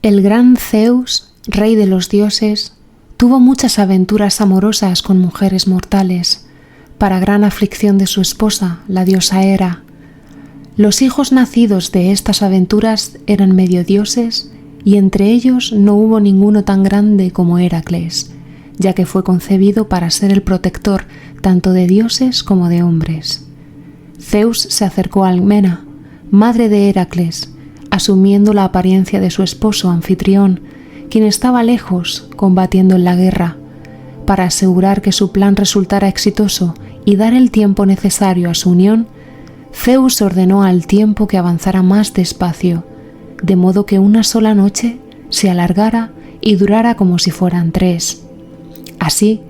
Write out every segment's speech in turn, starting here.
El gran Zeus, rey de los dioses, tuvo muchas aventuras amorosas con mujeres mortales, para gran aflicción de su esposa, la diosa Hera. Los hijos nacidos de estas aventuras eran medio dioses, y entre ellos no hubo ninguno tan grande como Heracles, ya que fue concebido para ser el protector tanto de dioses como de hombres. Zeus se acercó a Alcmena, madre de Heracles, asumiendo la apariencia de su esposo Anfitrión, quien estaba lejos combatiendo en la guerra. Para asegurar que su plan resultara exitoso y dar el tiempo necesario a su unión, Zeus ordenó al tiempo que avanzara más despacio, de modo que una sola noche se alargara y durara como si fueran 3. Así,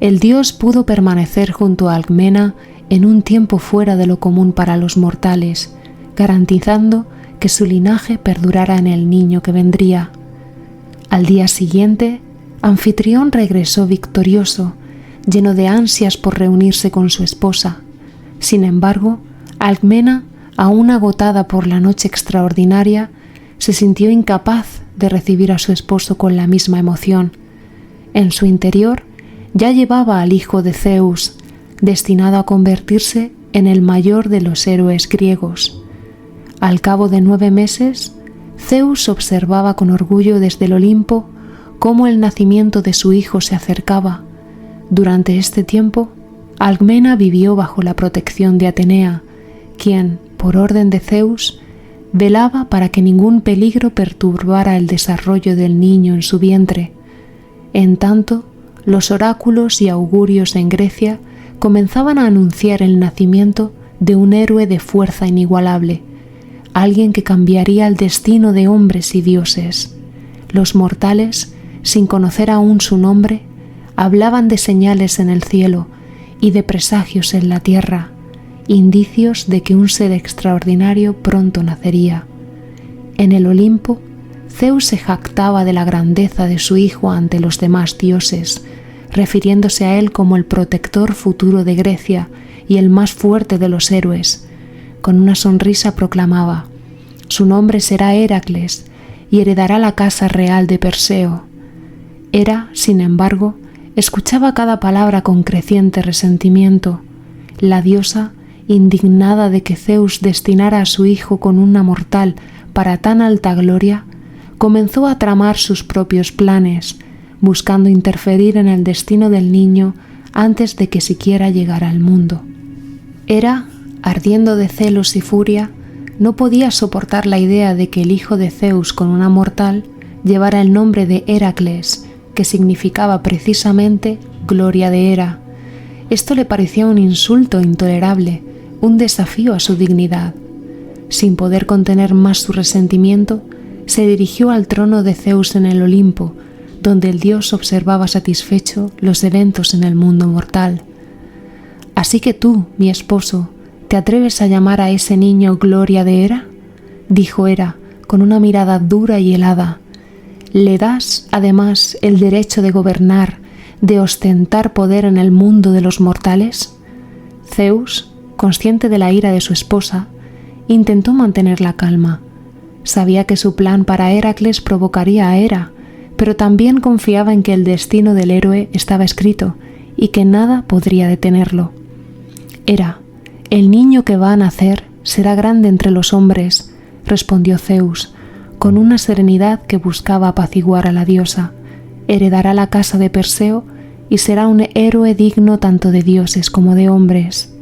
el dios pudo permanecer junto a Alcmena en un tiempo fuera de lo común para los mortales, garantizando que su linaje perdurara en el niño que vendría. Al día siguiente, Anfitrión regresó victorioso, lleno de ansias por reunirse con su esposa. Sin embargo, Alcmena, aún agotada por la noche extraordinaria, se sintió incapaz de recibir a su esposo con la misma emoción. En su interior ya llevaba al hijo de Zeus, destinado a convertirse en el mayor de los héroes griegos. Al cabo de 9 meses, Zeus observaba con orgullo desde el Olimpo cómo el nacimiento de su hijo se acercaba. Durante este tiempo, Alcmena vivió bajo la protección de Atenea, quien, por orden de Zeus, velaba para que ningún peligro perturbara el desarrollo del niño en su vientre. En tanto, los oráculos y augurios en Grecia comenzaban a anunciar el nacimiento de un héroe de fuerza inigualable, alguien que cambiaría el destino de hombres y dioses. Los mortales, sin conocer aún su nombre, hablaban de señales en el cielo y de presagios en la tierra, indicios de que un ser extraordinario pronto nacería. En el Olimpo, Zeus se jactaba de la grandeza de su hijo ante los demás dioses, refiriéndose a él como el protector futuro de Grecia y el más fuerte de los héroes. Con una sonrisa proclamaba: «Su nombre será Heracles y heredará la casa real de Perseo». Hera, sin embargo, escuchaba cada palabra con creciente resentimiento. La diosa, indignada de que Zeus destinara a su hijo con una mortal para tan alta gloria, comenzó a tramar sus propios planes, buscando interferir en el destino del niño antes de que siquiera llegara al mundo. Hera, ardiendo de celos y furia, no podía soportar la idea de que el hijo de Zeus con una mortal llevara el nombre de Heracles, que significaba precisamente gloria de Hera. Esto le parecía un insulto intolerable, un desafío a su dignidad. Sin poder contener más su resentimiento, se dirigió al trono de Zeus en el Olimpo, donde el dios observaba satisfecho los eventos en el mundo mortal. «Así que tú, mi esposo, ¿te atreves a llamar a ese niño gloria de Hera?», dijo Hera, con una mirada dura y helada. «¿Le das, además, el derecho de gobernar, de ostentar poder en el mundo de los mortales?». Zeus, consciente de la ira de su esposa, intentó mantener la calma. Sabía que su plan para Heracles provocaría a Hera, pero también confiaba en que el destino del héroe estaba escrito y que nada podría detenerlo. «Hera, el niño que va a nacer será grande entre los hombres», respondió Zeus, con una serenidad que buscaba apaciguar a la diosa. «Heredará la casa de Perseo y será un héroe digno tanto de dioses como de hombres».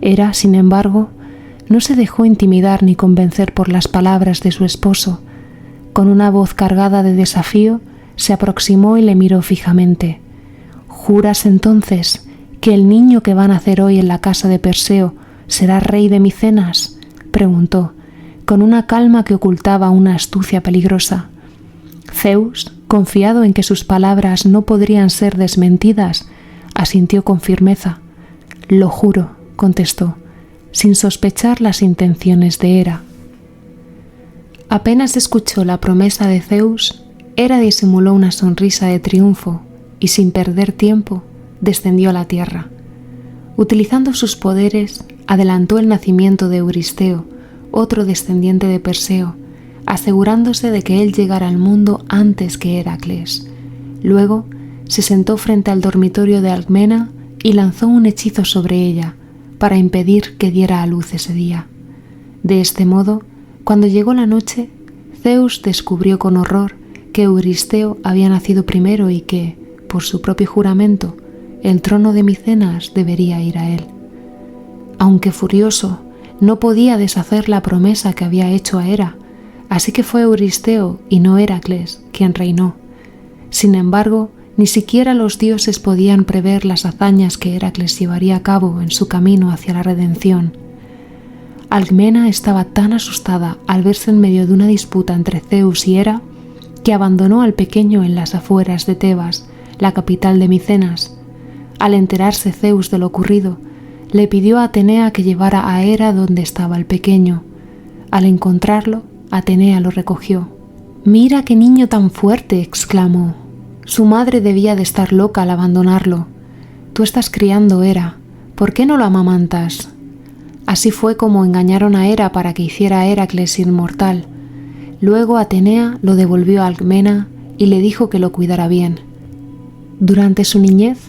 Hera, sin embargo, no se dejó intimidar ni convencer por las palabras de su esposo. Con una voz cargada de desafío, se aproximó y le miró fijamente. «¿Juras entonces que el niño que va a nacer hoy en la casa de Perseo será rey de Micenas?», preguntó, con una calma que ocultaba una astucia peligrosa. Zeus, confiado en que sus palabras no podrían ser desmentidas, asintió con firmeza. «Lo juro», contestó, sin sospechar las intenciones de Hera. Apenas escuchó la promesa de Zeus, Hera disimuló una sonrisa de triunfo y, sin perder tiempo, descendió a la tierra. Utilizando sus poderes, adelantó el nacimiento de Euristeo, otro descendiente de Perseo, asegurándose de que él llegara al mundo antes que Heracles. Luego se sentó frente al dormitorio de Alcmena y lanzó un hechizo sobre ella para impedir que diera a luz ese día. De este modo, cuando llegó la noche, Zeus descubrió con horror que Euristeo había nacido primero y que, por su propio juramento, el trono de Micenas debería ir a él. Aunque furioso, no podía deshacer la promesa que había hecho a Hera, así que fue Euristeo y no Heracles quien reinó. Sin embargo, ni siquiera los dioses podían prever las hazañas que Heracles llevaría a cabo en su camino hacia la redención. Alcmena estaba tan asustada al verse en medio de una disputa entre Zeus y Hera que abandonó al pequeño en las afueras de Tebas, la capital de Micenas. Al enterarse Zeus de lo ocurrido, le pidió a Atenea que llevara a Hera donde estaba el pequeño. Al encontrarlo, Atenea lo recogió. «¡Mira qué niño tan fuerte!», exclamó. «Su madre debía de estar loca al abandonarlo. Tú estás criando Hera. ¿Por qué no lo amamantas?». Así fue como engañaron a Hera para que hiciera a Heracles inmortal. Luego Atenea lo devolvió a Alcmena y le dijo que lo cuidara bien. Durante su niñez,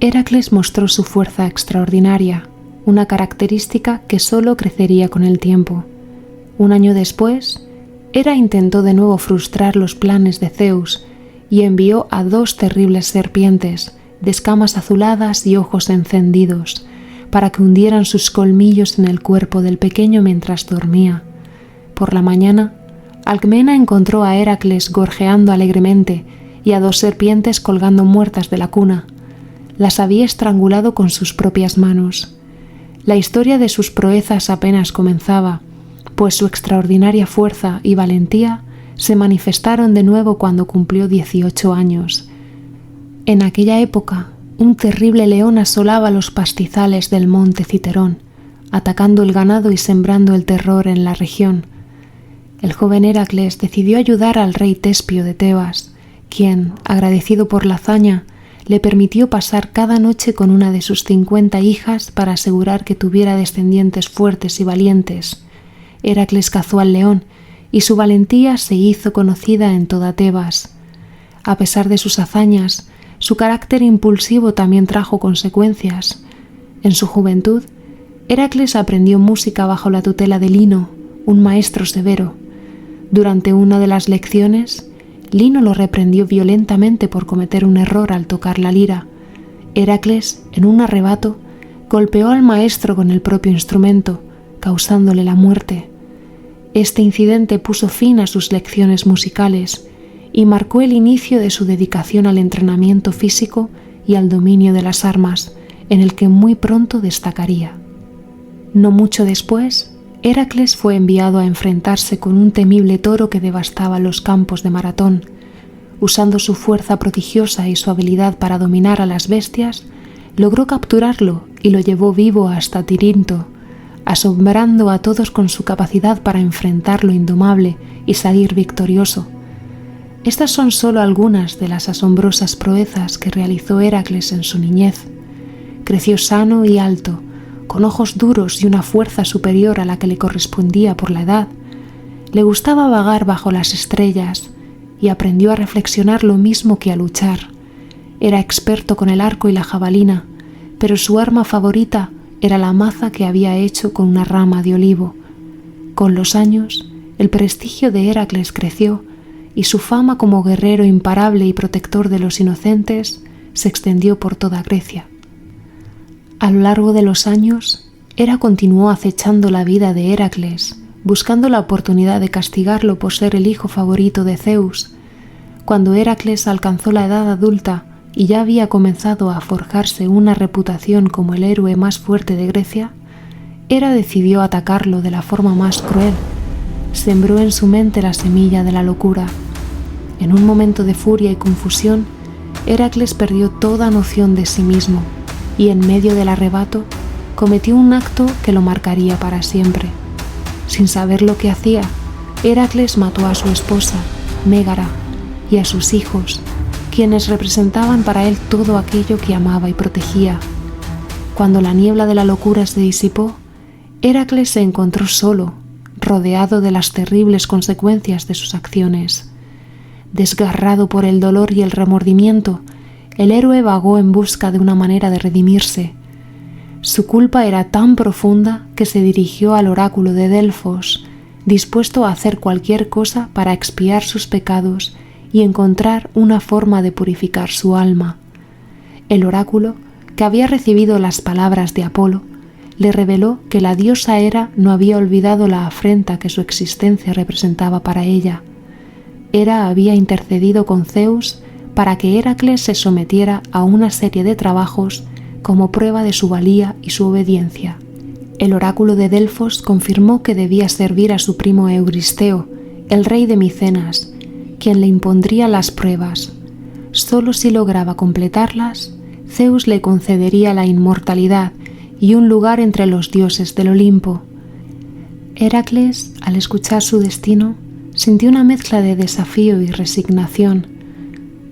Heracles mostró su fuerza extraordinaria, una característica que solo crecería con el tiempo. Un año después, Hera intentó de nuevo frustrar los planes de Zeus y envió a 2 terribles serpientes, de escamas azuladas y ojos encendidos, para que hundieran sus colmillos en el cuerpo del pequeño mientras dormía. Por la mañana, Alcmena encontró a Heracles gorjeando alegremente y a 2 serpientes colgando muertas de la cuna. Las había estrangulado con sus propias manos. La historia de sus proezas apenas comenzaba, pues su extraordinaria fuerza y valentía se manifestaron de nuevo cuando cumplió 18 años. En aquella época, un terrible león asolaba los pastizales del monte Citerón, atacando el ganado y sembrando el terror en la región. El joven Heracles decidió ayudar al rey Tespio de Tebas, quien, agradecido por la hazaña, le permitió pasar cada noche con una de sus 50 hijas para asegurar que tuviera descendientes fuertes y valientes. Heracles cazó al león y su valentía se hizo conocida en toda Tebas. A pesar de sus hazañas, su carácter impulsivo también trajo consecuencias. En su juventud, Heracles aprendió música bajo la tutela de Lino, un maestro severo. Durante una de las lecciones, Lino lo reprendió violentamente por cometer un error al tocar la lira. Heracles, en un arrebato, golpeó al maestro con el propio instrumento, causándole la muerte. Este incidente puso fin a sus lecciones musicales y marcó el inicio de su dedicación al entrenamiento físico y al dominio de las armas, en el que muy pronto destacaría. No mucho después, Heracles fue enviado a enfrentarse con un temible toro que devastaba los campos de Maratón. Usando su fuerza prodigiosa y su habilidad para dominar a las bestias, logró capturarlo y lo llevó vivo hasta Tirinto, asombrando a todos con su capacidad para enfrentar lo indomable y salir victorioso. Estas son solo algunas de las asombrosas proezas que realizó Heracles en su niñez. Creció sano y alto, con ojos duros y una fuerza superior a la que le correspondía por la edad. Le gustaba vagar bajo las estrellas y aprendió a reflexionar lo mismo que a luchar. Era experto con el arco y la jabalina, pero su arma favorita era la maza que había hecho con una rama de olivo. Con los años, el prestigio de Heracles creció y su fama como guerrero imparable y protector de los inocentes se extendió por toda Grecia. A lo largo de los años, Hera continuó acechando la vida de Heracles, buscando la oportunidad de castigarlo por ser el hijo favorito de Zeus. Cuando Heracles alcanzó la edad adulta y ya había comenzado a forjarse una reputación como el héroe más fuerte de Grecia, Hera decidió atacarlo de la forma más cruel. Sembró en su mente la semilla de la locura. En un momento de furia y confusión, Heracles perdió toda noción de sí mismo y en medio del arrebato cometió un acto que lo marcaría para siempre. Sin saber lo que hacía, Heracles mató a su esposa, Mégara, y a sus hijos, quienes representaban para él todo aquello que amaba y protegía. Cuando la niebla de la locura se disipó, Heracles se encontró solo, rodeado de las terribles consecuencias de sus acciones. Desgarrado por el dolor y el remordimiento, el héroe vagó en busca de una manera de redimirse. Su culpa era tan profunda que se dirigió al oráculo de Delfos, dispuesto a hacer cualquier cosa para expiar sus pecados y encontrar una forma de purificar su alma. El oráculo, que había recibido las palabras de Apolo, le reveló que la diosa Hera no había olvidado la afrenta que su existencia representaba para ella. Hera había intercedido con Zeus para que Heracles se sometiera a una serie de trabajos como prueba de su valía y su obediencia. El oráculo de Delfos confirmó que debía servir a su primo Euristeo, el rey de Micenas, quien le impondría las pruebas. Solo si lograba completarlas, Zeus le concedería la inmortalidad y un lugar entre los dioses del Olimpo. Heracles, al escuchar su destino, sintió una mezcla de desafío y resignación.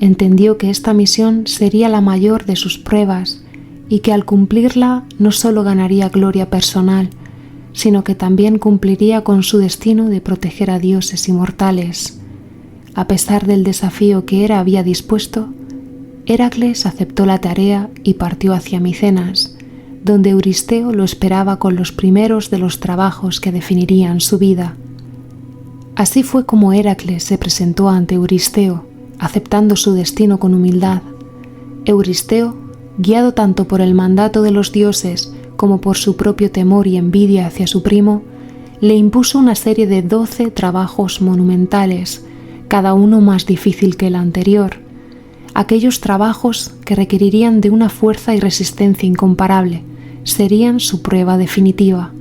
Entendió que esta misión sería la mayor de sus pruebas y que al cumplirla no solo ganaría gloria personal, sino que también cumpliría con su destino de proteger a dioses inmortales. A pesar del desafío que Hera había dispuesto, Heracles aceptó la tarea y partió hacia Micenas, donde Euristeo lo esperaba con los primeros de los trabajos que definirían su vida. Así fue como Heracles se presentó ante Euristeo, aceptando su destino con humildad. Euristeo, guiado tanto por el mandato de los dioses como por su propio temor y envidia hacia su primo, le impuso una serie de 12 trabajos monumentales, cada uno más difícil que el anterior. Aquellos trabajos que requerirían de una fuerza y resistencia incomparable serían su prueba definitiva.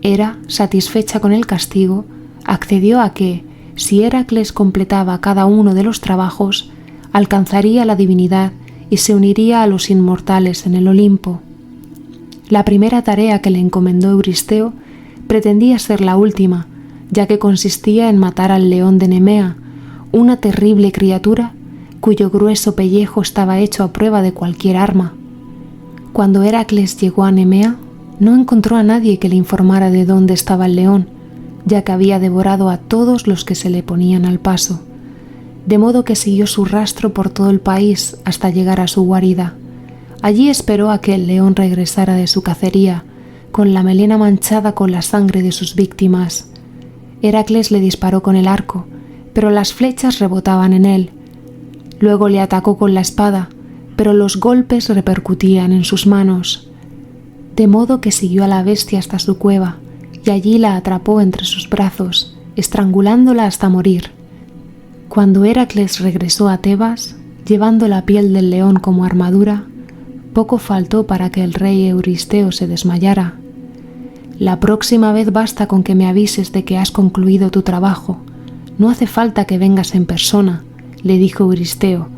Hera, satisfecha con el castigo, accedió a que, si Heracles completaba cada uno de los trabajos, alcanzaría la divinidad y se uniría a los inmortales en el Olimpo. La primera tarea que le encomendó Euristeo pretendía ser la última, ya que consistía en matar al león de Nemea, una terrible criatura cuyo grueso pellejo estaba hecho a prueba de cualquier arma. Cuando Heracles llegó a Nemea, no encontró a nadie que le informara de dónde estaba el león, ya que había devorado a todos los que se le ponían al paso, de modo que siguió su rastro por todo el país hasta llegar a su guarida. Allí esperó a que el león regresara de su cacería, con la melena manchada con la sangre de sus víctimas. Heracles le disparó con el arco, pero las flechas rebotaban en él. Luego le atacó con la espada, pero los golpes repercutían en sus manos. De modo que siguió a la bestia hasta su cueva, y allí la atrapó entre sus brazos, estrangulándola hasta morir. Cuando Heracles regresó a Tebas, llevando la piel del león como armadura, poco faltó para que el rey Euristeo se desmayara. La próxima vez basta con que me avises de que has concluido tu trabajo. No hace falta que vengas en persona, le dijo Euristeo,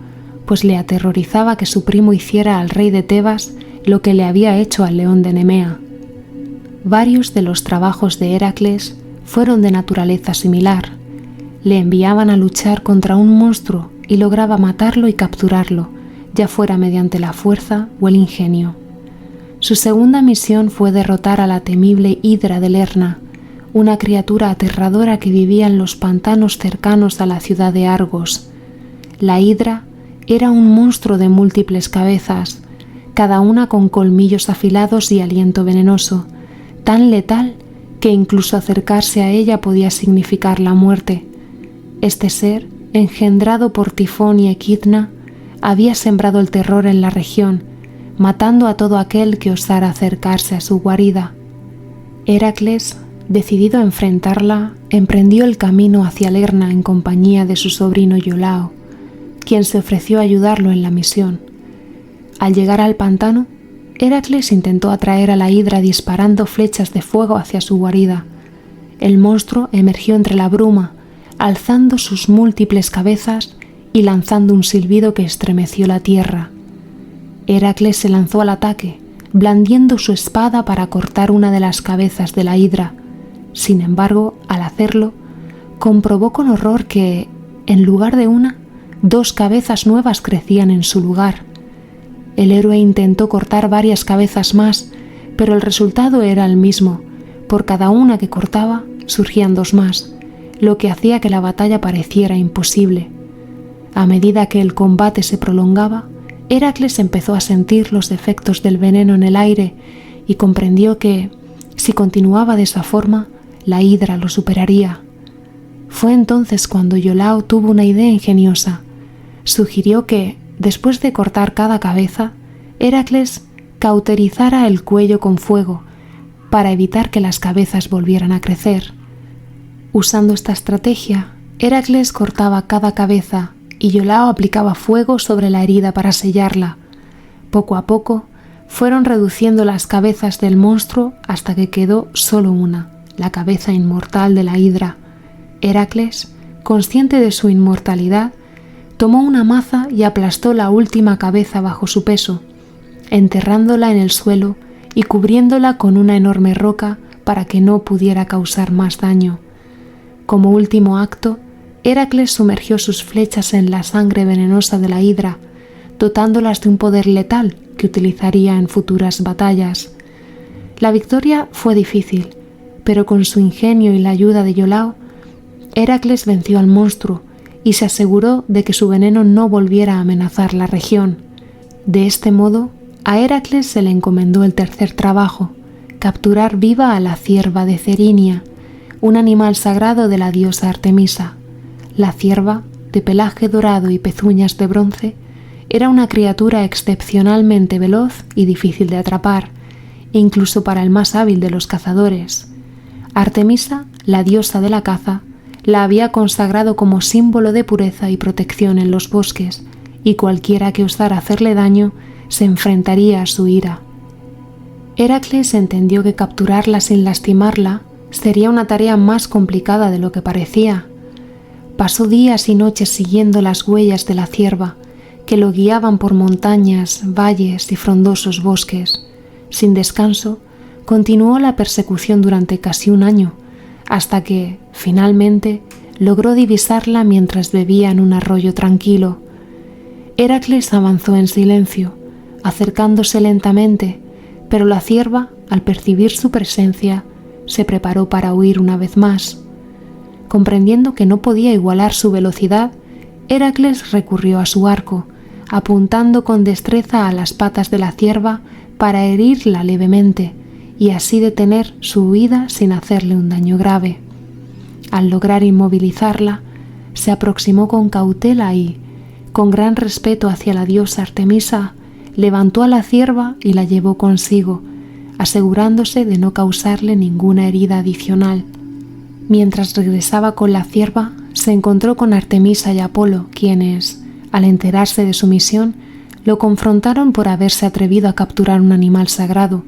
pues le aterrorizaba que su primo hiciera al rey de Tebas lo que le había hecho al león de Nemea. Varios de los trabajos de Heracles fueron de naturaleza similar. Le enviaban a luchar contra un monstruo y lograba matarlo y capturarlo, ya fuera mediante la fuerza o el ingenio. Su segunda misión fue derrotar a la temible Hidra de Lerna, una criatura aterradora que vivía en los pantanos cercanos a la ciudad de Argos. La Hidra era un monstruo de múltiples cabezas, cada una con colmillos afilados y aliento venenoso, tan letal que incluso acercarse a ella podía significar la muerte. Este ser, engendrado por Tifón y Equidna, había sembrado el terror en la región, matando a todo aquel que osara acercarse a su guarida. Heracles, decidido a enfrentarla, emprendió el camino hacia Lerna en compañía de su sobrino Iolao, quien se ofreció a ayudarlo en la misión. Al llegar al pantano, Heracles intentó atraer a la Hidra disparando flechas de fuego hacia su guarida. El monstruo emergió entre la bruma, alzando sus múltiples cabezas y lanzando un silbido que estremeció la tierra. Heracles se lanzó al ataque, blandiendo su espada para cortar una de las cabezas de la Hidra. Sin embargo, al hacerlo, comprobó con horror que, en lugar de una, 2 cabezas nuevas crecían en su lugar. El héroe intentó cortar varias cabezas más, pero el resultado era el mismo. Por cada una que cortaba, surgían dos más, lo que hacía que la batalla pareciera imposible. A medida que el combate se prolongaba, Heracles empezó a sentir los efectos del veneno en el aire y comprendió que, si continuaba de esa forma, la hidra lo superaría. Fue entonces cuando Iolao tuvo una idea ingeniosa. Sugirió que, después de cortar cada cabeza, Heracles cauterizara el cuello con fuego para evitar que las cabezas volvieran a crecer. Usando esta estrategia, Heracles cortaba cada cabeza y Iolao aplicaba fuego sobre la herida para sellarla. Poco a poco, fueron reduciendo las cabezas del monstruo hasta que quedó solo una, la cabeza inmortal de la hidra. Heracles, consciente de su inmortalidad, tomó una maza y aplastó la última cabeza bajo su peso, enterrándola en el suelo y cubriéndola con una enorme roca para que no pudiera causar más daño. Como último acto, Heracles sumergió sus flechas en la sangre venenosa de la hidra, dotándolas de un poder letal que utilizaría en futuras batallas. La victoria fue difícil, pero con su ingenio y la ayuda de Iolao, Heracles venció al monstruo y se aseguró de que su veneno no volviera a amenazar la región. De este modo, a Heracles se le encomendó el tercer trabajo, capturar viva a la cierva de Cerinia, un animal sagrado de la diosa Artemisa. La cierva, de pelaje dorado y pezuñas de bronce, era una criatura excepcionalmente veloz y difícil de atrapar, incluso para el más hábil de los cazadores. Artemisa, la diosa de la caza, la había consagrado como símbolo de pureza y protección en los bosques, y cualquiera que osara hacerle daño se enfrentaría a su ira. Heracles entendió que capturarla sin lastimarla sería una tarea más complicada de lo que parecía. Pasó días y noches siguiendo las huellas de la cierva, que lo guiaban por montañas, valles y frondosos bosques. Sin descanso, continuó la persecución durante casi un año, hasta que, finalmente, logró divisarla mientras bebía en un arroyo tranquilo. Heracles avanzó en silencio, acercándose lentamente, pero la cierva, al percibir su presencia, se preparó para huir una vez más. Comprendiendo que no podía igualar su velocidad, Heracles recurrió a su arco, apuntando con destreza a las patas de la cierva para herirla levemente y así detener su huida sin hacerle un daño grave. Al lograr inmovilizarla, se aproximó con cautela y, con gran respeto hacia la diosa Artemisa, levantó a la cierva y la llevó consigo, asegurándose de no causarle ninguna herida adicional. Mientras regresaba con la cierva, se encontró con Artemisa y Apolo, quienes, al enterarse de su misión, lo confrontaron por haberse atrevido a capturar un animal sagrado.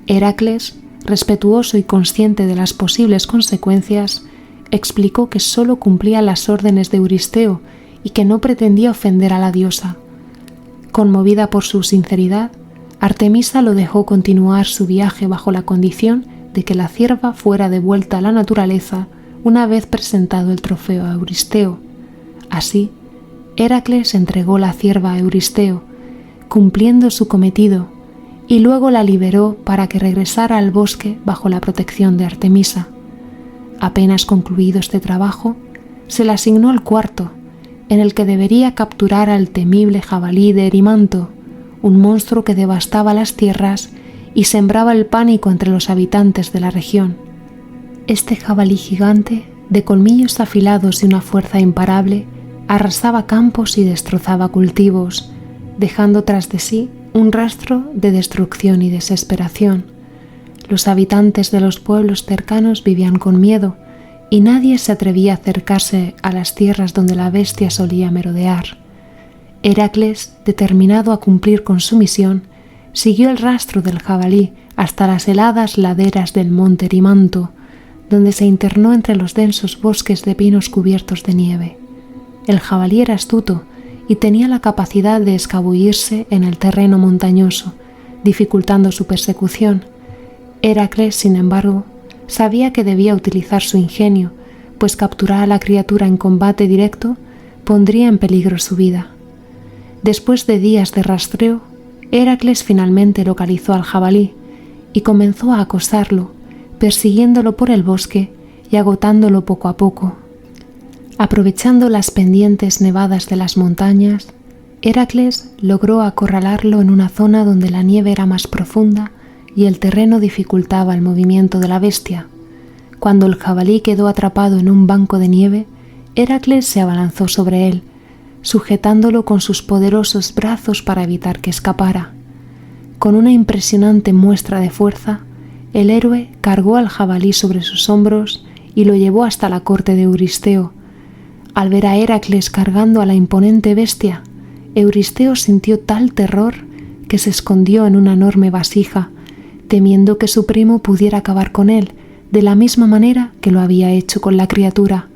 Heracles, respetuoso y consciente de las posibles consecuencias, explicó que solo cumplía las órdenes de Euristeo y que no pretendía ofender a la diosa. Conmovida por su sinceridad, Artemisa lo dejó continuar su viaje bajo la condición de que la cierva fuera devuelta a la naturaleza una vez presentado el trofeo a Euristeo. Así, Heracles entregó la cierva a Euristeo, cumpliendo su cometido, y luego la liberó para que regresara al bosque bajo la protección de Artemisa. Apenas concluido este trabajo, se le asignó el cuarto, en el que debería capturar al temible jabalí de Erimanto, un monstruo que devastaba las tierras y sembraba el pánico entre los habitantes de la región. Este jabalí gigante, de colmillos afilados y una fuerza imparable, arrasaba campos y destrozaba cultivos, dejando tras de sí un rastro de destrucción y desesperación. Los habitantes de los pueblos cercanos vivían con miedo y nadie se atrevía a acercarse a las tierras donde la bestia solía merodear. Heracles, determinado a cumplir con su misión, siguió el rastro del jabalí hasta las heladas laderas del monte Erimanto, donde se internó entre los densos bosques de pinos cubiertos de nieve. El jabalí era astuto y tenía la capacidad de escabullirse en el terreno montañoso, dificultando su persecución. Heracles, sin embargo, sabía que debía utilizar su ingenio, pues capturar a la criatura en combate directo pondría en peligro su vida. Después de días de rastreo, Heracles finalmente localizó al jabalí y comenzó a acosarlo, persiguiéndolo por el bosque y agotándolo poco a poco. Aprovechando las pendientes nevadas de las montañas, Heracles logró acorralarlo en una zona donde la nieve era más profunda y el terreno dificultaba el movimiento de la bestia. Cuando el jabalí quedó atrapado en un banco de nieve, Heracles se abalanzó sobre él, sujetándolo con sus poderosos brazos para evitar que escapara. Con una impresionante muestra de fuerza, el héroe cargó al jabalí sobre sus hombros y lo llevó hasta la corte de Euristeo. Al ver a Heracles cargando a la imponente bestia, Euristeo sintió tal terror que se escondió en una enorme vasija, temiendo que su primo pudiera acabar con él, de la misma manera que lo había hecho con la criatura.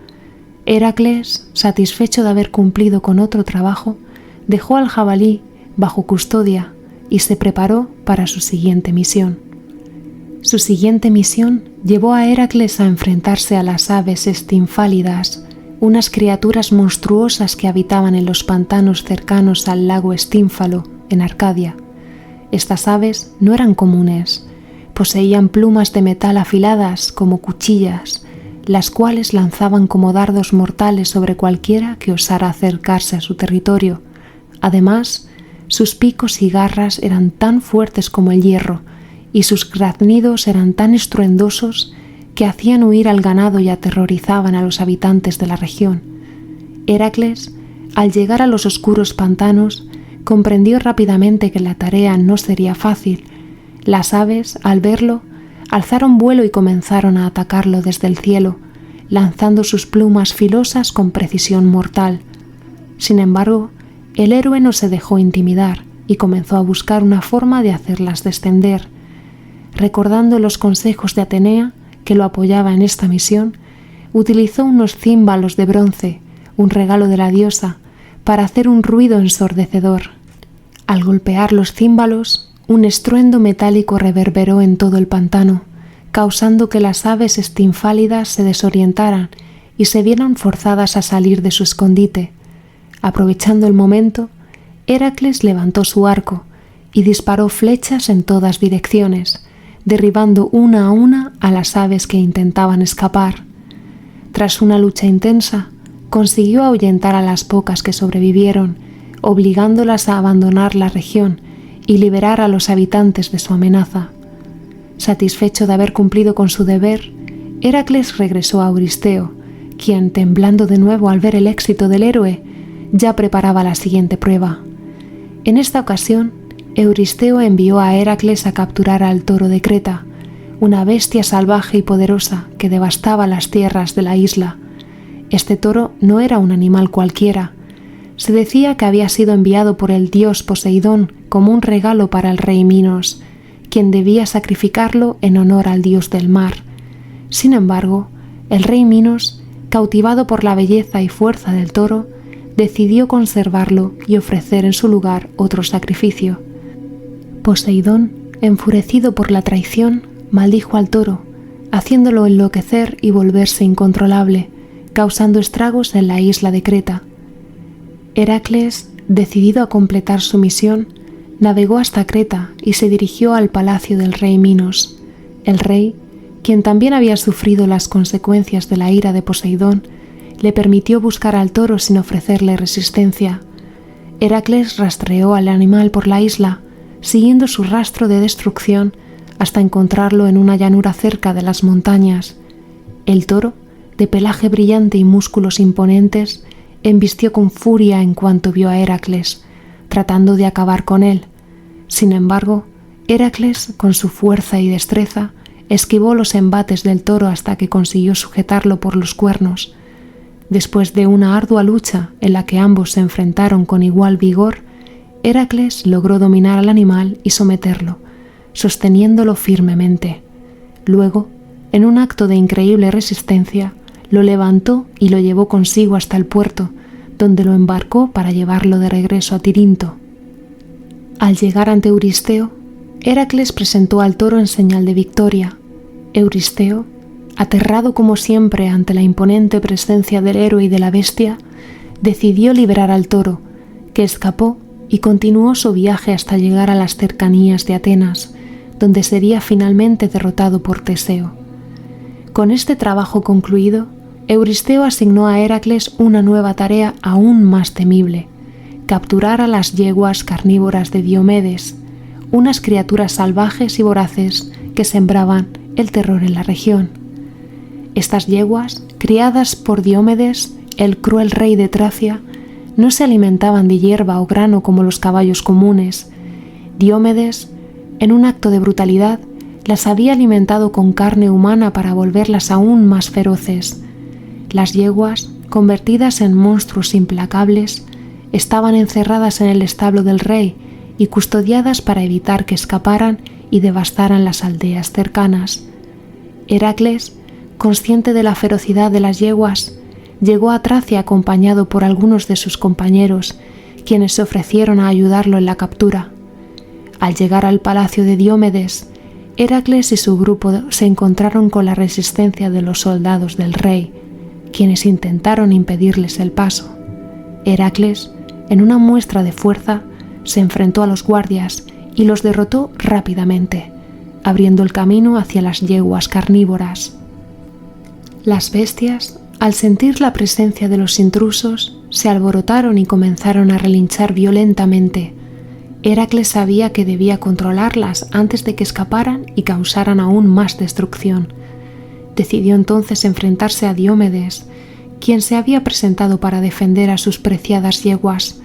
Heracles, satisfecho de haber cumplido con otro trabajo, dejó al jabalí bajo custodia y se preparó para su siguiente misión. Su siguiente misión llevó a Heracles a enfrentarse a las aves estinfálidas, unas criaturas monstruosas que habitaban en los pantanos cercanos al lago Estínfalo, en Arcadia. Estas aves no eran comunes, poseían plumas de metal afiladas como cuchillas, las cuales lanzaban como dardos mortales sobre cualquiera que osara acercarse a su territorio. Además, sus picos y garras eran tan fuertes como el hierro, y sus graznidos eran tan estruendosos que hacían huir al ganado y aterrorizaban a los habitantes de la región. Heracles, al llegar a los oscuros pantanos, comprendió rápidamente que la tarea no sería fácil. Las aves, al verlo, alzaron vuelo y comenzaron a atacarlo desde el cielo, lanzando sus plumas filosas con precisión mortal. Sin embargo, el héroe no se dejó intimidar y comenzó a buscar una forma de hacerlas descender. Recordando los consejos de Atenea, que lo apoyaba en esta misión, utilizó unos címbalos de bronce, un regalo de la diosa, para hacer un ruido ensordecedor. Al golpear los címbalos, un estruendo metálico reverberó en todo el pantano, causando que las aves estinfálidas se desorientaran y se vieran forzadas a salir de su escondite. Aprovechando el momento, Heracles levantó su arco y disparó flechas en todas direcciones, derribando una a una a las aves que intentaban escapar. Tras una lucha intensa, consiguió ahuyentar a las pocas que sobrevivieron, obligándolas a abandonar la región y liberar a los habitantes de su amenaza. Satisfecho de haber cumplido con su deber, Heracles regresó a Euristeo, quien, temblando de nuevo al ver el éxito del héroe, ya preparaba la siguiente prueba. En esta ocasión, Euristeo envió a Heracles a capturar al toro de Creta, una bestia salvaje y poderosa que devastaba las tierras de la isla. Este toro no era un animal cualquiera. Se decía que había sido enviado por el dios Poseidón como un regalo para el rey Minos, quien debía sacrificarlo en honor al dios del mar. Sin embargo, el rey Minos, cautivado por la belleza y fuerza del toro, decidió conservarlo y ofrecer en su lugar otro sacrificio. Poseidón, enfurecido por la traición, maldijo al toro, haciéndolo enloquecer y volverse incontrolable, causando estragos en la isla de Creta. Heracles, decidido a completar su misión, navegó hasta Creta y se dirigió al palacio del rey Minos. El rey, quien también había sufrido las consecuencias de la ira de Poseidón, le permitió buscar al toro sin ofrecerle resistencia. Heracles rastreó al animal por la isla, siguiendo su rastro de destrucción hasta encontrarlo en una llanura cerca de las montañas. El toro, de pelaje brillante y músculos imponentes, embistió con furia en cuanto vio a Heracles, tratando de acabar con él. Sin embargo, Heracles, con su fuerza y destreza, esquivó los embates del toro hasta que consiguió sujetarlo por los cuernos. Después de una ardua lucha en la que ambos se enfrentaron con igual vigor, Heracles logró dominar al animal y someterlo, sosteniéndolo firmemente. Luego, en un acto de increíble resistencia, lo levantó y lo llevó consigo hasta el puerto, donde lo embarcó para llevarlo de regreso a Tirinto. Al llegar ante Euristeo, Heracles presentó al toro en señal de victoria. Euristeo, aterrado como siempre ante la imponente presencia del héroe y de la bestia, decidió liberar al toro, que escapó y continuó su viaje hasta llegar a las cercanías de Atenas, donde sería finalmente derrotado por Teseo. Con este trabajo concluido, Euristeo asignó a Heracles una nueva tarea aún más temible: capturar a las yeguas carnívoras de Diomedes, unas criaturas salvajes y voraces que sembraban el terror en la región. Estas yeguas, criadas por Diomedes, el cruel rey de Tracia, no se alimentaban de hierba o grano como los caballos comunes. Diomedes, en un acto de brutalidad, las había alimentado con carne humana para volverlas aún más feroces. Las yeguas, convertidas en monstruos implacables, estaban encerradas en el establo del rey y custodiadas para evitar que escaparan y devastaran las aldeas cercanas. Heracles, consciente de la ferocidad de las yeguas, llegó a Tracia acompañado por algunos de sus compañeros, quienes se ofrecieron a ayudarlo en la captura. Al llegar al palacio de Diomedes, Heracles y su grupo se encontraron con la resistencia de los soldados del rey, quienes intentaron impedirles el paso. Heracles, en una muestra de fuerza, se enfrentó a los guardias y los derrotó rápidamente, abriendo el camino hacia las yeguas carnívoras. Las bestias, al sentir la presencia de los intrusos, se alborotaron y comenzaron a relinchar violentamente. Heracles sabía que debía controlarlas antes de que escaparan y causaran aún más destrucción. Decidió entonces enfrentarse a Diomedes, quien se había presentado para defender a sus preciadas yeguas.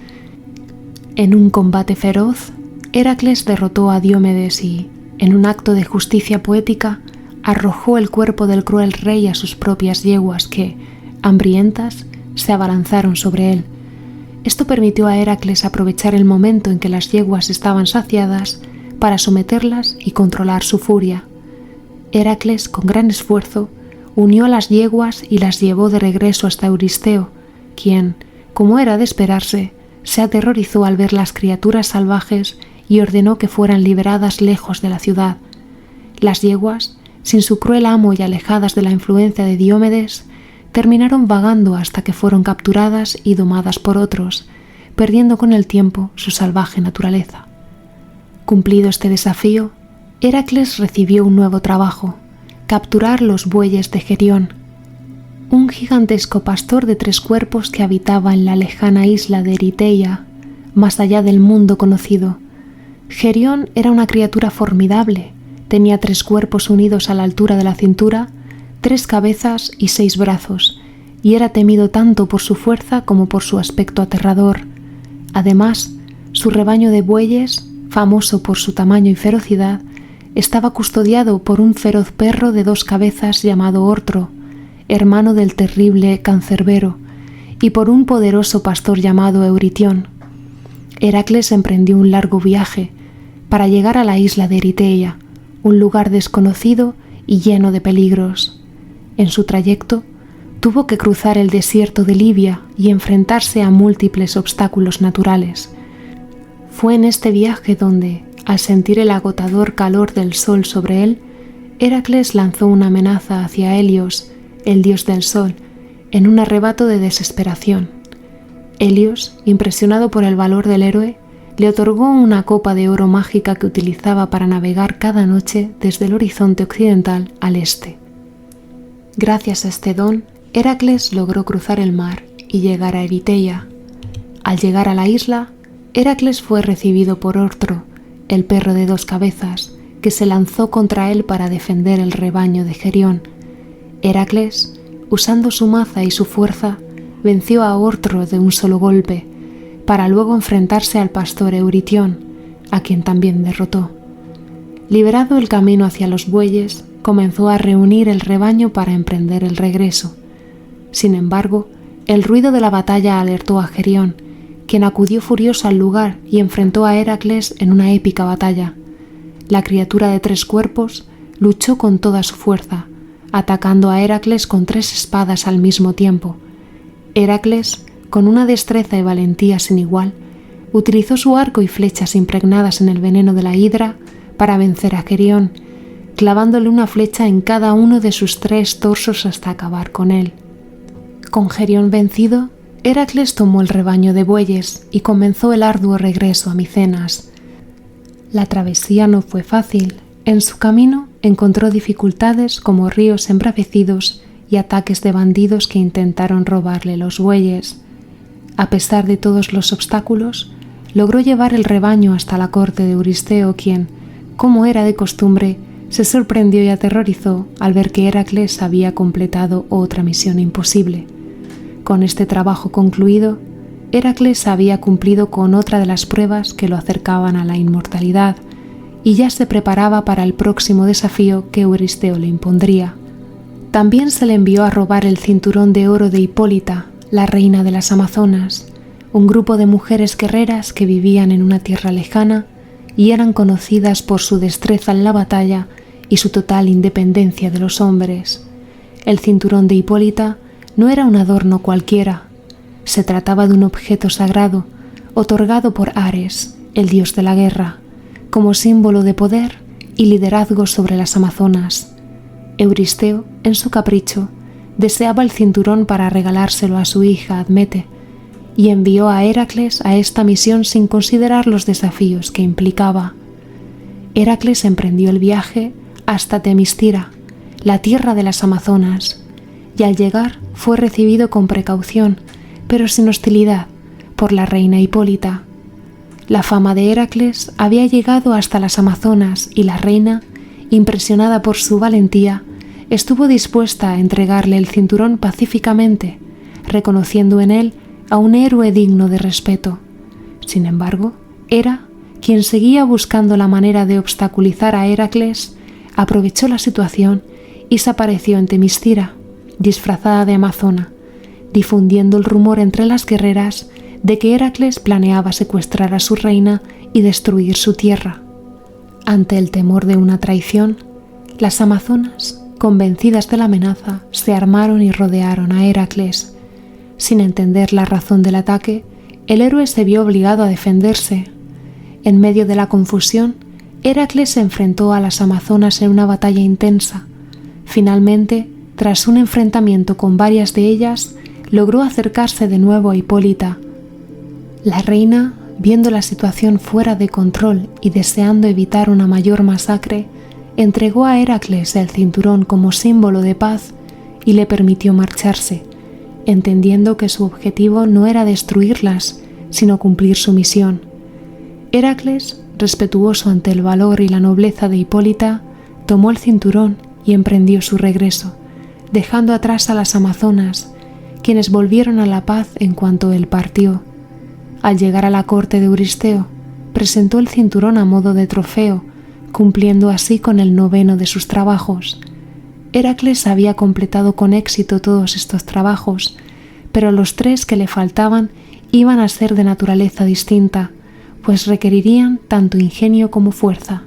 En un combate feroz, Heracles derrotó a Diomedes y, en un acto de justicia poética, arrojó el cuerpo del cruel rey a sus propias yeguas que, hambrientas, se abalanzaron sobre él. Esto permitió a Heracles aprovechar el momento en que las yeguas estaban saciadas para someterlas y controlar su furia. Heracles, con gran esfuerzo, unió a las yeguas y las llevó de regreso hasta Euristeo, quien, como era de esperarse, se aterrorizó al ver las criaturas salvajes y ordenó que fueran liberadas lejos de la ciudad. Las yeguas, sin su cruel amo y alejadas de la influencia de Diomedes, terminaron vagando hasta que fueron capturadas y domadas por otros, perdiendo con el tiempo su salvaje naturaleza. Cumplido este desafío, Heracles recibió un nuevo trabajo: capturar los bueyes de Gerión, un gigantesco pastor de 3 cuerpos que habitaba en la lejana isla de Eriteia, más allá del mundo conocido. Gerión era una criatura formidable. Tenía 3 cuerpos unidos a la altura de la cintura, 3 cabezas y 6 brazos, y era temido tanto por su fuerza como por su aspecto aterrador. Además, su rebaño de bueyes, famoso por su tamaño y ferocidad, estaba custodiado por un feroz perro de 2 cabezas llamado Ortro, hermano del terrible Cancerbero, y por un poderoso pastor llamado Euritión. Heracles emprendió un largo viaje para llegar a la isla de Eriteia, un lugar desconocido y lleno de peligros. En su trayecto, tuvo que cruzar el desierto de Libia y enfrentarse a múltiples obstáculos naturales. Fue en este viaje donde, al sentir el agotador calor del sol sobre él, Heracles lanzó una amenaza hacia Helios, el dios del sol, en un arrebato de desesperación. Helios, impresionado por el valor del héroe, le otorgó una copa de oro mágica que utilizaba para navegar cada noche desde el horizonte occidental al este. Gracias a este don, Heracles logró cruzar el mar y llegar a Eriteia. Al llegar a la isla, Heracles fue recibido por Ortro, el perro de 2 cabezas, que se lanzó contra él para defender el rebaño de Gerión. Heracles, usando su maza y su fuerza, venció a Ortro de un solo golpe, para luego enfrentarse al pastor Euritión, a quien también derrotó. Liberado el camino hacia los bueyes, comenzó a reunir el rebaño para emprender el regreso. Sin embargo, el ruido de la batalla alertó a Gerión, quien acudió furioso al lugar y enfrentó a Heracles en una épica batalla. La criatura de 3 cuerpos luchó con toda su fuerza, atacando a Heracles con 3 espadas al mismo tiempo. Heracles, con una destreza y valentía sin igual, utilizó su arco y flechas impregnadas en el veneno de la hidra para vencer a Gerión, clavándole una flecha en cada uno de sus 3 torsos hasta acabar con él. Con Gerión vencido, Heracles tomó el rebaño de bueyes y comenzó el arduo regreso a Micenas. La travesía no fue fácil. En su camino encontró dificultades como ríos embravecidos y ataques de bandidos que intentaron robarle los bueyes. A pesar de todos los obstáculos, logró llevar el rebaño hasta la corte de Euristeo, quien, como era de costumbre, se sorprendió y aterrorizó al ver que Heracles había completado otra misión imposible. Con este trabajo concluido, Heracles había cumplido con otra de las pruebas que lo acercaban a la inmortalidad y ya se preparaba para el próximo desafío que Euristeo le impondría. También se le envió a robar el cinturón de oro de Hipólita, la reina de las Amazonas, un grupo de mujeres guerreras que vivían en una tierra lejana y eran conocidas por su destreza en la batalla y su total independencia de los hombres. El cinturón de Hipólita no era un adorno cualquiera. Se trataba de un objeto sagrado, otorgado por Ares, el dios de la guerra, como símbolo de poder y liderazgo sobre las Amazonas. Euristeo, en su capricho, deseaba el cinturón para regalárselo a su hija Admete, y envió a Heracles a esta misión sin considerar los desafíos que implicaba. Heracles emprendió el viaje hasta Temistira, la tierra de las Amazonas, y al llegar fue recibido con precaución, pero sin hostilidad, por la reina Hipólita. La fama de Heracles había llegado hasta las Amazonas y la reina, impresionada por su valentía, estuvo dispuesta a entregarle el cinturón pacíficamente, reconociendo en él a un héroe digno de respeto. Sin embargo, Hera, quien seguía buscando la manera de obstaculizar a Heracles, aprovechó la situación y se apareció en Temistira, disfrazada de amazona, difundiendo el rumor entre las guerreras de que Heracles planeaba secuestrar a su reina y destruir su tierra. Ante el temor de una traición, las amazonas, convencidas de la amenaza, se armaron y rodearon a Heracles. Sin entender la razón del ataque, el héroe se vio obligado a defenderse. En medio de la confusión, Heracles se enfrentó a las amazonas en una batalla intensa. Finalmente, tras un enfrentamiento con varias de ellas, logró acercarse de nuevo a Hipólita. La reina, viendo la situación fuera de control y deseando evitar una mayor masacre, entregó a Heracles el cinturón como símbolo de paz y le permitió marcharse, entendiendo que su objetivo no era destruirlas, sino cumplir su misión. Heracles, respetuoso ante el valor y la nobleza de Hipólita, tomó el cinturón y emprendió su regreso, dejando atrás a las amazonas, quienes volvieron a la paz en cuanto él partió. Al llegar a la corte de Euristeo, presentó el cinturón a modo de trofeo, cumpliendo así con el noveno de sus trabajos. Heracles había completado con éxito todos estos trabajos, pero los 3 que le faltaban iban a ser de naturaleza distinta, pues requerirían tanto ingenio como fuerza,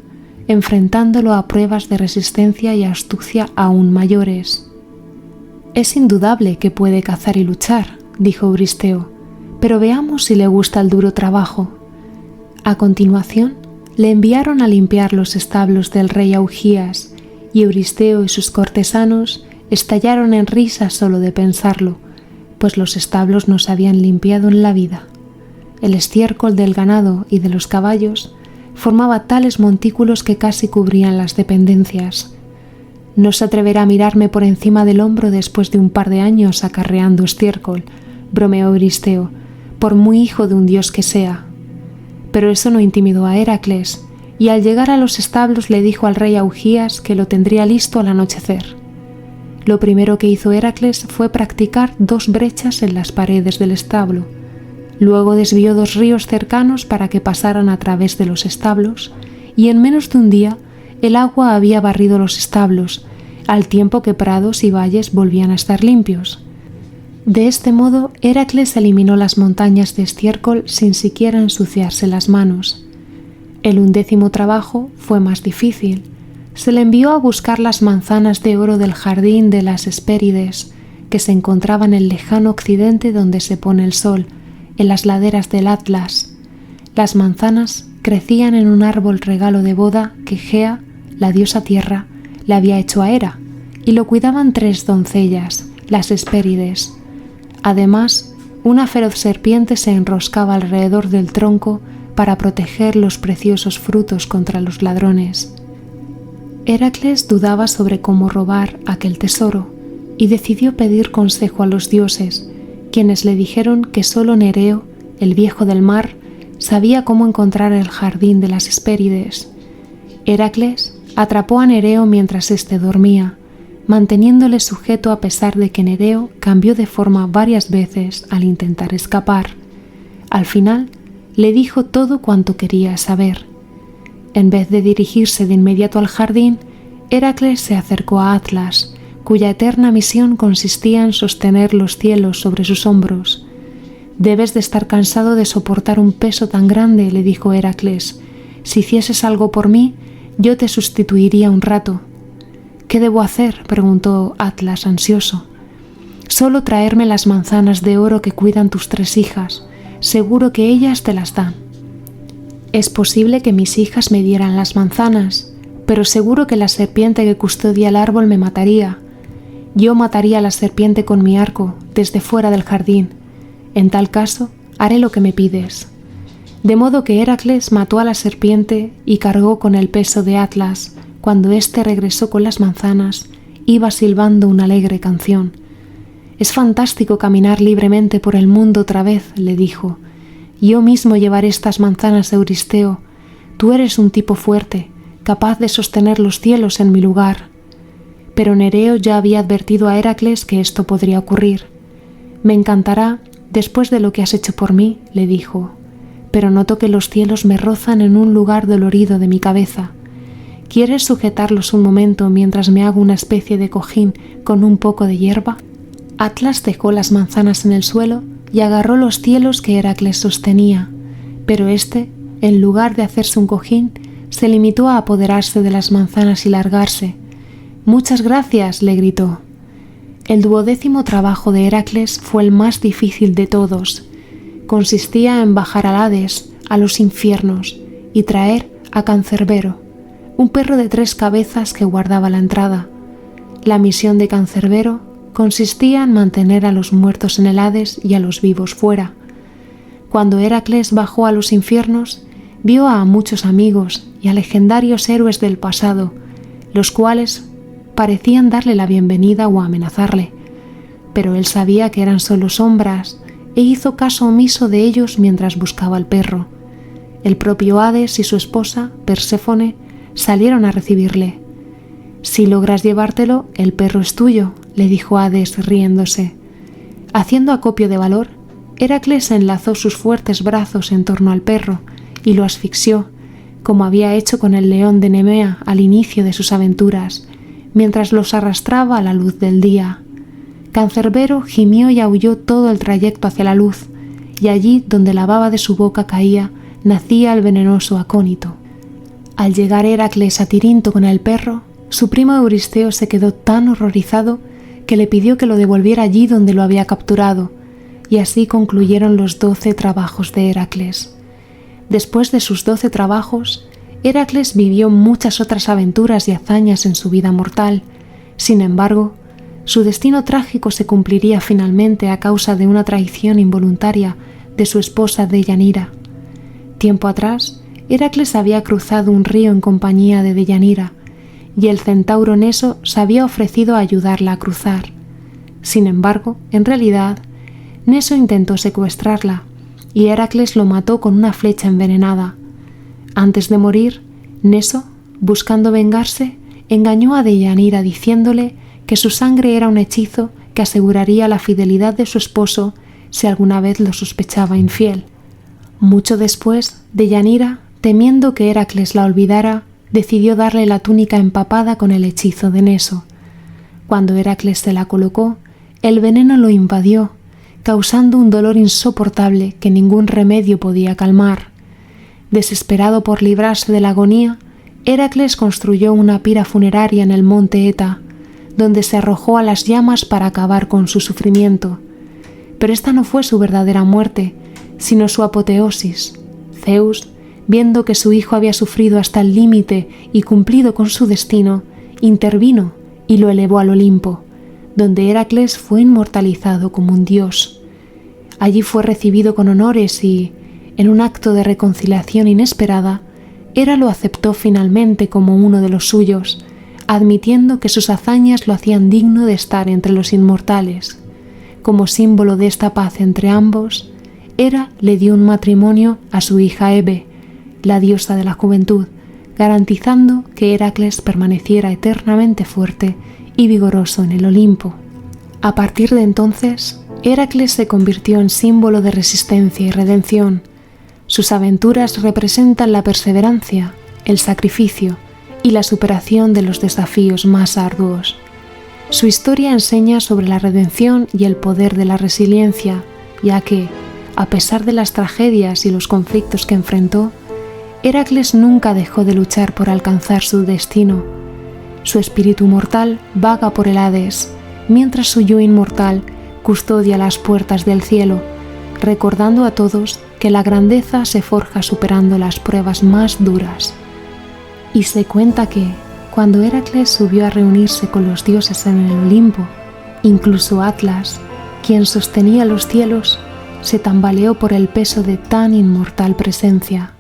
enfrentándolo a pruebas de resistencia y astucia aún mayores. «Es indudable que puede cazar y luchar», dijo Euristeo, «pero veamos si le gusta el duro trabajo». A continuación, le enviaron a limpiar los establos del rey Augías, y Euristeo y sus cortesanos estallaron en risas solo de pensarlo, pues los establos no se habían limpiado en la vida. El estiércol del ganado y de los caballos formaba tales montículos que casi cubrían las dependencias. «No se atreverá a mirarme por encima del hombro después de un par de años acarreando estiércol», bromeó Euristeo, «por muy hijo de un dios que sea». Pero eso no intimidó a Heracles, y al llegar a los establos le dijo al rey Augías que lo tendría listo al anochecer. Lo primero que hizo Heracles fue practicar 2 brechas en las paredes del establo. Luego desvió 2 ríos cercanos para que pasaran a través de los establos, y en menos de un día el agua había barrido los establos, al tiempo que prados y valles volvían a estar limpios. De este modo, Heracles eliminó las montañas de estiércol sin siquiera ensuciarse las manos. El 11º trabajo fue más difícil. Se le envió a buscar las manzanas de oro del jardín de las Hespérides, que se encontraba en el lejano occidente donde se pone el sol, en las laderas del Atlas. Las manzanas crecían en un árbol regalo de boda que Gea, la diosa tierra, le había hecho a Hera, y lo cuidaban 3 doncellas, las Hespérides. Además, una feroz serpiente se enroscaba alrededor del tronco para proteger los preciosos frutos contra los ladrones. Heracles dudaba sobre cómo robar aquel tesoro y decidió pedir consejo a los dioses, quienes le dijeron que solo Nereo, el viejo del mar, sabía cómo encontrar el jardín de las Hespérides. Heracles atrapó a Nereo mientras éste dormía, manteniéndole sujeto a pesar de que Nereo cambió de forma varias veces al intentar escapar. Al final, le dijo todo cuanto quería saber. En vez de dirigirse de inmediato al jardín, Heracles se acercó a Atlas, cuya eterna misión consistía en sostener los cielos sobre sus hombros. «Debes de estar cansado de soportar un peso tan grande», le dijo Heracles. «Si hicieses algo por mí, yo te sustituiría un rato». «¿Qué debo hacer?», preguntó Atlas ansioso. «Solo traerme las manzanas de oro que cuidan tus 3 hijas. Seguro que ellas te las dan». «Es posible que mis hijas me dieran las manzanas, pero seguro que la serpiente que custodia el árbol me mataría. Yo mataría a la serpiente con mi arco desde fuera del jardín. En tal caso, haré lo que me pides». De modo que Heracles mató a la serpiente y cargó con el peso de Atlas. Cuando éste regresó con las manzanas, iba silbando una alegre canción. «Es fantástico caminar libremente por el mundo otra vez», le dijo. «Yo mismo llevaré estas manzanas a Euristeo. Tú eres un tipo fuerte, capaz de sostener los cielos en mi lugar». Pero Nereo ya había advertido a Heracles que esto podría ocurrir. «Me encantará, después de lo que has hecho por mí», le dijo, «pero noto que los cielos me rozan en un lugar dolorido de mi cabeza. ¿Quieres sujetarlos un momento mientras me hago una especie de cojín con un poco de hierba?» Atlas dejó las manzanas en el suelo y agarró los cielos que Heracles sostenía, pero éste, en lugar de hacerse un cojín, se limitó a apoderarse de las manzanas y largarse. «Muchas gracias», le gritó. El 12º trabajo de Heracles fue el más difícil de todos. Consistía en bajar al Hades, a los infiernos, y traer a Cancerbero, un perro de 3 cabezas que guardaba la entrada. La misión de Cancerbero consistía en mantener a los muertos en el Hades y a los vivos fuera. Cuando Heracles bajó a los infiernos, vio a muchos amigos y a legendarios héroes del pasado, los cuales parecían darle la bienvenida o amenazarle, pero él sabía que eran solo sombras e hizo caso omiso de ellos mientras buscaba al perro. El propio Hades y su esposa, Perséfone, salieron a recibirle. «Si logras llevártelo, el perro es tuyo», le dijo Hades riéndose. Haciendo acopio de valor, Heracles enlazó sus fuertes brazos en torno al perro y lo asfixió, como había hecho con el león de Nemea al inicio de sus aventuras, mientras los arrastraba a la luz del día. Cancerbero gimió y aulló todo el trayecto hacia la luz, y allí donde la baba de su boca caía, nacía el venenoso acónito. Al llegar Heracles a Tirinto con el perro, su primo Euristeo se quedó tan horrorizado que le pidió que lo devolviera allí donde lo había capturado, y así concluyeron los 12 trabajos de Heracles. Después de sus 12 trabajos, Heracles vivió muchas otras aventuras y hazañas en su vida mortal. Sin embargo, su destino trágico se cumpliría finalmente a causa de una traición involuntaria de su esposa Deyanira. Tiempo atrás, Heracles había cruzado un río en compañía de Deyanira, y el centauro Neso se había ofrecido a ayudarla a cruzar. Sin embargo, en realidad, Neso intentó secuestrarla, y Heracles lo mató con una flecha envenenada. Antes de morir, Neso, buscando vengarse, engañó a Deyanira diciéndole que su sangre era un hechizo que aseguraría la fidelidad de su esposo si alguna vez lo sospechaba infiel. Mucho después, Deyanira, temiendo que Heracles la olvidara, decidió darle la túnica empapada con el hechizo de Neso. Cuando Heracles se la colocó, el veneno lo invadió, causando un dolor insoportable que ningún remedio podía calmar. Desesperado por librarse de la agonía, Heracles construyó una pira funeraria en el monte Eta, donde se arrojó a las llamas para acabar con su sufrimiento. Pero esta no fue su verdadera muerte, sino su apoteosis. Zeus, viendo que su hijo había sufrido hasta el límite y cumplido con su destino, intervino y lo elevó al Olimpo, donde Heracles fue inmortalizado como un dios. Allí fue recibido con honores y, en un acto de reconciliación inesperada, Hera lo aceptó finalmente como uno de los suyos, admitiendo que sus hazañas lo hacían digno de estar entre los inmortales. Como símbolo de esta paz entre ambos, Hera le dio un matrimonio a su hija Hebe, la diosa de la juventud, garantizando que Heracles permaneciera eternamente fuerte y vigoroso en el Olimpo. A partir de entonces, Heracles se convirtió en símbolo de resistencia y redención. Sus aventuras representan la perseverancia, el sacrificio y la superación de los desafíos más arduos. Su historia enseña sobre la redención y el poder de la resiliencia, ya que, a pesar de las tragedias y los conflictos que enfrentó, Heracles nunca dejó de luchar por alcanzar su destino. Su espíritu mortal vaga por el Hades, mientras su yo inmortal custodia las puertas del cielo, recordando a todos que la grandeza se forja superando las pruebas más duras. Y se cuenta que, cuando Heracles subió a reunirse con los dioses en el Olimpo, incluso Atlas, quien sostenía los cielos, se tambaleó por el peso de tan inmortal presencia.